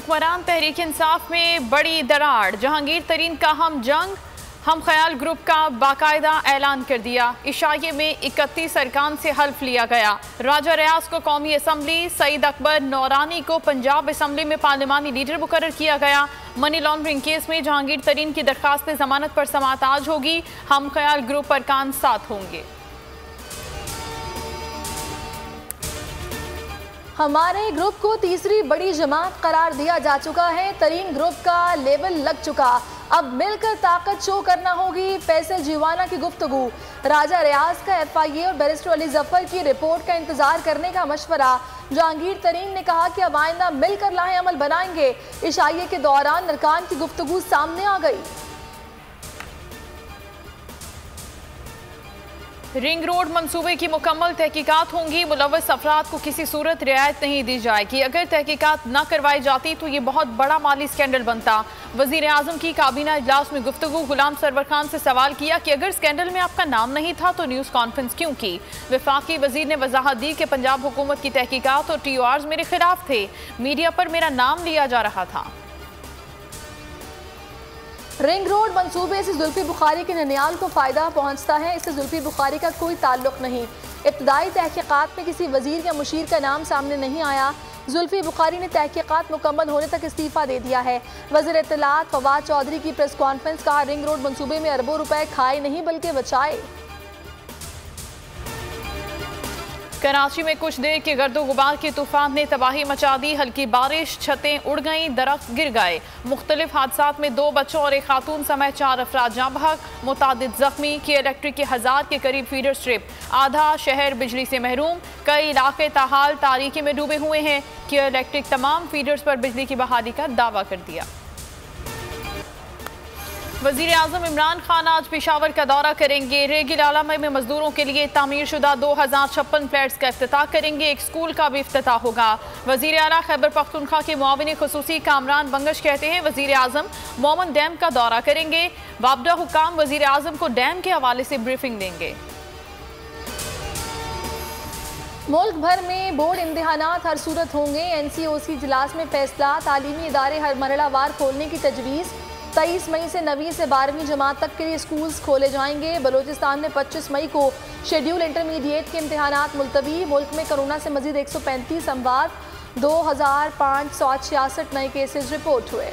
हुक्मरान तहरीक इंसाफ में बड़ी दरार। जहांगीर तरीन का हम ख्याल ग्रुप का बाकायदा ऐलान कर दिया। इशाये में 31 अरकान से हल्फ लिया गया। राजा रियाज को कौमी असम्बली, सईद अकबर नौरानी को पंजाब असम्बली में पार्लिमानी लीडर मुकर्रर किया गया। मनी लॉन्ड्रिंग केस में जहांगीर तरीन की दरखास्त जमानत पर समाअत आज होगी। हम ख्याल ग्रुप अरकान 7 होंगे। हमारे ग्रुप को तीसरी बड़ी जमात करार दिया जा चुका है। तरीन ग्रुप का लेबल लग चुका, अब मिलकर ताकत शो करना होगी। फैसल जीवाना की गुफ्तगू। राजा रियाज का FIA और बैरिस्टर अली जफर की रिपोर्ट का इंतजार करने का मशवरा। जहांगीर तरीन ने कहा कि अब आइंदा मिलकर लाहे अमल बनाएंगे। इशाये के दौरान अरकान की गुफ्तगू सामने आ गई। रिंग रोड मंसूबे की मुकम्मल तहकीकात होंगी। मुलव्वस अफराद को किसी सूरत रियायत नहीं दी जाएगी। अगर तहकीकात न करवाई जाती तो ये बहुत बड़ा माली स्कैंडल बनता। वजीर आजम की काबीना इजलास में गुफ्तगू। गुलाम सरवर खान से सवाल किया कि अगर स्कैंडल में आपका नाम नहीं था तो न्यूज़ कॉन्फ्रेंस क्यों की। वफाकी वजीर ने वजाहत दी कि पंजाब हुकूमत की तहकीकात और TORs मेरे खिलाफ थे। मीडिया पर मेरा नाम लिया जा रहा था। रिंग रोड मंसूबे से जुल्फी बुखारी के ननियाल को फ़ायदा पहुंचता है। इससे जुल्फी बुखारी का कोई ताल्लुक नहीं। इब्तदाई तहकीकात में किसी वजीर या मुशीर का नाम सामने नहीं आया। जुल्फी बुखारी ने तहकीकात मुकम्मल होने तक इस्तीफ़ा दे दिया है। वज़ीर इत्तलात फवाद चौधरी की प्रेस कॉन्फ्रेंस। कहा, रिंग रोड मंसूबे में अरबों रुपए खाए नहीं बल्कि बचाए। कराची में कुछ देर के गर्दो गुबार के तूफान ने तबाही मचा दी। हल्की बारिश, छतें उड़ गईं, दरख्त गिर गए। मुख्तलिफ हादसात में 2 बच्चों और एक खातून समेत 4 अफराद जाँ बहक, मुतादिद जख्मी। की इलेक्ट्रिक के 1000 के करीब फीडर स्ट्रिप, आधा शहर बिजली से महरूम। कई इलाके ताहाल तारीकी में डूबे हुए हैं। की इलेक्ट्रिक तमाम फीडर्स पर बिजली की बहाली का दावा कर दिया। वज़ीर आज़म इमरान खान आज पेशावर का दौरा करेंगे। रेगिल आलम में मजदूरों के लिए तामीर शुदा 2056 फ्लैट्स का इफ्तिताह करेंगे। एक स्कूल का भी इफ्तिताह होगा। वज़ीर आला खैबर पख्तूनख्वा के मुआविन खुसूसी कामरान बंगश कहते हैं, वज़ीर आज़म मोमन डैम का दौरा करेंगे। वाबदा हुकाम वज़ीर आज़म को डैम के हवाले से ब्रीफिंग देंगे। मुल्क भर में बोर्ड इम्तिहानात हर सूरत होंगे। NCOC इजलास में फैसला। तालीमी इदारे हर मरहलावार खोलने की तजवीज़। 23 मई से 9वीं से 12वीं जमात तक के लिए स्कूल्स खोले जाएंगे। बलोचिस्तान में 25 मई को शेड्यूल इंटरमीडिएट के इम्तिहानात मुलतवी। मुल्क में कोरोना से मजीद 135 अमवात, 2566 नए केसेस रिपोर्ट हुए।